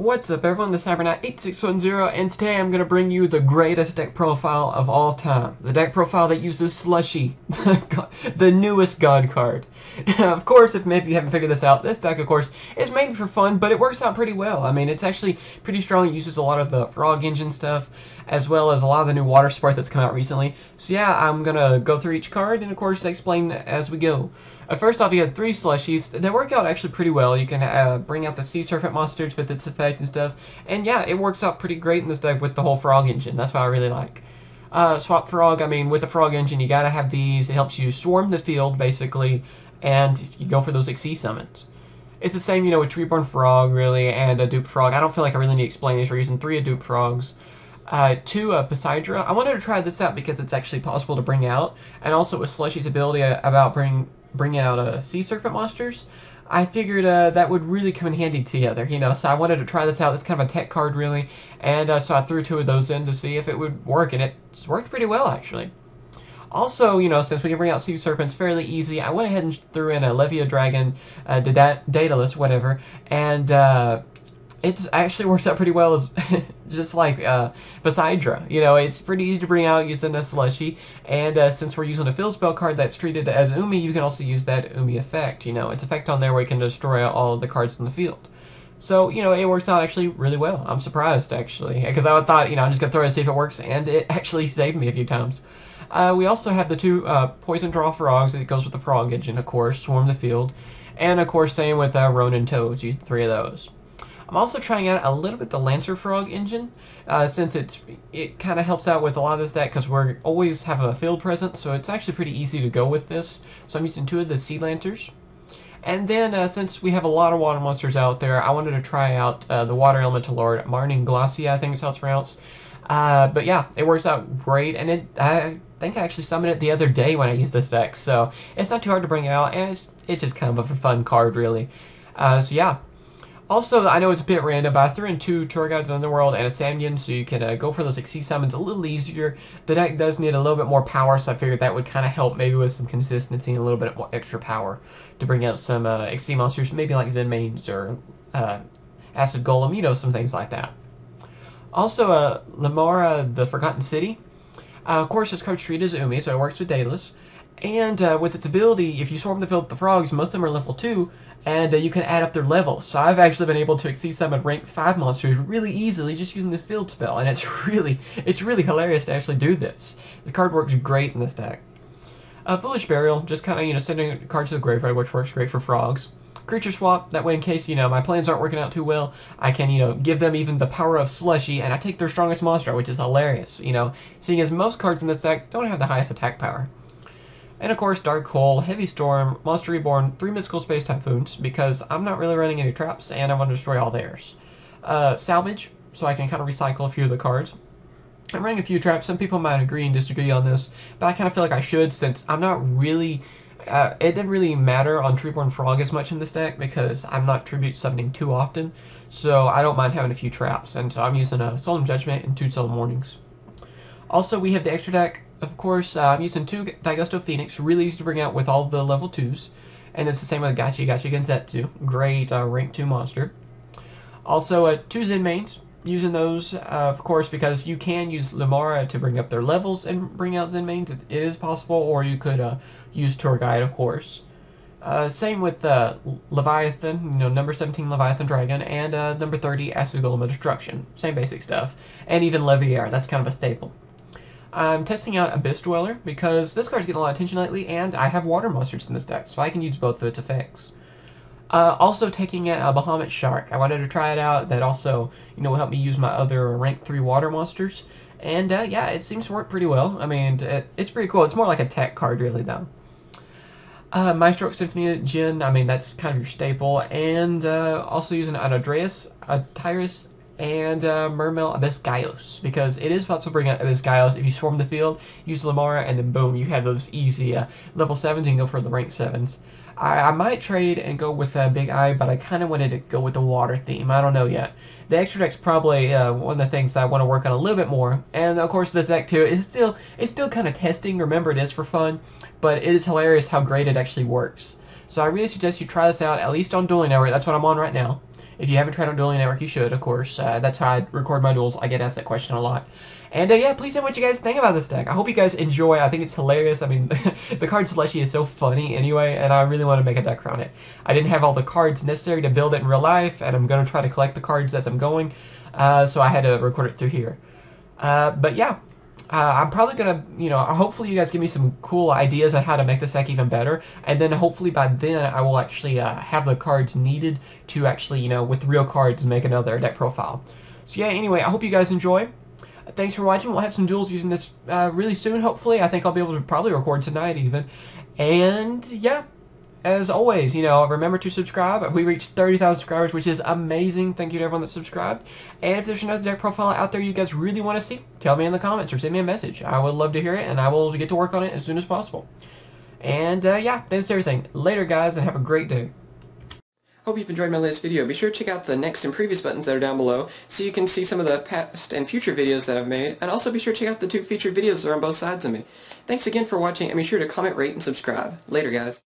What's up everyone, this is CyberKnight 8610, and today I'm going to bring you the greatest deck profile of all time. The deck profile that uses Slushy, the newest god card. Of course, if maybe you haven't figured this out, this deck of course is made for fun, but it works out pretty well. I mean, it's actually pretty strong. It uses a lot of the frog engine stuff, as well as a lot of the new water support that's come out recently. So yeah, I'm going to go through each card and of course explain as we go. First off, you had 3 Slushies. They work out actually pretty well. You can bring out the Sea Serpent monsters with its effect and stuff. And yeah, it works out pretty great in this deck with the whole frog engine. That's what I really like. Swap frog, I mean, with the frog engine, you gotta have these. It helps you swarm the field, basically, and you go for those Xyz summons. It's the same, you know, with Treeborn Frog, really, and a Dupe Frog. I don't feel like I really need to explain these. We're using 3 Dupe Frogs. 2 Poseidra. I wanted to try this out because it's actually possible to bring out, and also with Slushy's ability about bringing out Sea Serpent monsters, I figured that would really come in handy together, you know, so I wanted to try this out. It's kind of a tech card, really, and so I threw 2 of those in to see if it would work, and it's worked pretty well, actually. Also, you know, since we can bring out Sea Serpents fairly easy, I went ahead and threw in a Levia Dragon, Duelist, whatever, and it actually works out pretty well, as just like Poseidra. You know, it's pretty easy to bring out using a Slushy, and since we're using a field spell card that's treated as Umi, you can also use that Umi effect. You know, its effect on there where you can destroy all of the cards in the field. So, you know, it works out actually really well. I'm surprised, actually, because I thought, you know, I'm just going to throw it and see if it works, and it actually saved me a few times. We also have the 2 Poison Draw Frogs. It goes with the Frog Engine, of course, Swarm the Field, and of course, same with Ronin Toads. Use 3 of those. I'm also trying out a little bit the Lancer Frog engine, since it kind of helps out with a lot of this deck because we always have a field presence, so it's actually pretty easy to go with this. So I'm using 2 of the Sea Lanterns. And then, since we have a lot of water monsters out there, I wanted to try out the Water Elemental Lord, Marnin Glacia, I think is how it's pronounced. But yeah, it works out great, and I think I actually summoned it the other day when I used this deck, so it's not too hard to bring out, and it's just kind of a fun card, really. So yeah. Also, I know it's a bit random, but I threw in 2 Tour Guides of the Underworld and a Samian, so you can go for those Xyz summons a little easier. The deck does need a little bit more power, so I figured that would kind of help maybe with some consistency and a little bit more extra power to bring out some Xyz monsters, maybe like Zenmaines or Acid Golem, you know, some things like that. Also, Lamara, the Forgotten City. Of course, this card's treated as Umi, so it works with Duelist. And with its ability, if you swarm the field with the frogs, most of them are level 2, and you can add up their levels. So I've actually been able to Xyz summon rank 5 monsters really easily just using the field spell, and it's really hilarious to actually do this. The card works great in this deck. Foolish Burial, just kind of, you know, sending cards to the graveyard, which works great for frogs. Creature Swap, that way in case, you know, my plans aren't working out too well, I can, you know, give them even the power of Slushy, and I take their strongest monster, which is hilarious, you know, seeing as most cards in this deck don't have the highest attack power. And of course, Dark Hole, Heavy Storm, Monster Reborn, 3 Mystical Space Typhoons, because I'm not really running any traps, and I want to destroy all theirs. Salvage, so I can kind of recycle a few of the cards. I'm running a few traps. Some people might agree and disagree on this, but I kind of feel like I should, since I'm not really... it didn't really matter on Treeborn Frog as much in this deck, because I'm not Tribute summoning too often, so I don't mind having a few traps, and so I'm using a Solemn Judgment and 2 Solemn Warnings. Also, we have the extra deck. Of course, I'm using 2 Daigusto Phoenix, really easy to bring out with all the level 2s. And it's the same with Gachi Genzetsu, great rank 2 monster. Also, 2 Zenmaines, using those, of course, because you can use Lamara to bring up their levels and bring out Zenmaines. It is possible, or you could use Tour Guide, of course. Same with Leviathan, you know, number 17 Leviathan Dragon, and number 30 Acid Golem of Destruction. Same basic stuff. And even Leviair, that's kind of a staple. I'm testing out Abyss Dweller because this card's getting a lot of attention lately, and I have water monsters in this deck, so I can use both of its effects. Also taking a Bahamut Shark. I wanted to try it out. That also, you know, will help me use my other rank 3 water monsters. And yeah, it seems to work pretty well. I mean, it's pretty cool. It's more like a tech card, really, though. Maestro Symphony Djinn, I mean, that's kind of your staple. And also using an Adreus, a Tyrus, and Mermail Abyss Gaios, because it is possible to bring out Abyss Gaios if you swarm the field, use Lamara, and then boom, you have those easy level 7s, you can go for the rank 7s. I might trade and go with Big Eye, but I kind of wanted to go with the water theme. I don't know yet. The extra deck's probably one of the things that I want to work on a little bit more, and of course this deck too is still kind of testing. Remember, it is for fun, but it is hilarious how great it actually works. So I really suggest you try this out, at least on Dueling Network. That's what I'm on right now. If you haven't tried out Dueling Network, you should, of course. That's how I record my duels. I get asked that question a lot. And yeah, please say what you guys think about this deck. I hope you guys enjoy. I think it's hilarious. I mean, the card Slushy is so funny anyway, and I really want to make a deck around it. I didn't have all the cards necessary to build it in real life, and I'm going to try to collect the cards as I'm going, so I had to record it through here. But yeah. I'm probably gonna, hopefully you guys give me some cool ideas on how to make this deck even better, and then hopefully by then I will actually have the cards needed to actually, with the real cards, make another deck profile. So yeah, anyway, I hope you guys enjoy. Thanks for watching. We'll have some duels using this really soon, hopefully. I think I'll be able to probably record tonight even. And yeah. As always, remember to subscribe. We reached 30,000 subscribers, which is amazing. Thank you to everyone that subscribed. And if there's another deck profile out there you guys really want to see, tell me in the comments or send me a message. I would love to hear it, and I will get to work on it as soon as possible. And yeah, that's everything. Later, guys, and have a great day. Hope you've enjoyed my latest video. Be sure to check out the next and previous buttons that are down below so you can see some of the past and future videos that I've made, and also be sure to check out the 2 featured videos that are on both sides of me. Thanks again for watching, and be sure to comment, rate, and subscribe. Later, guys.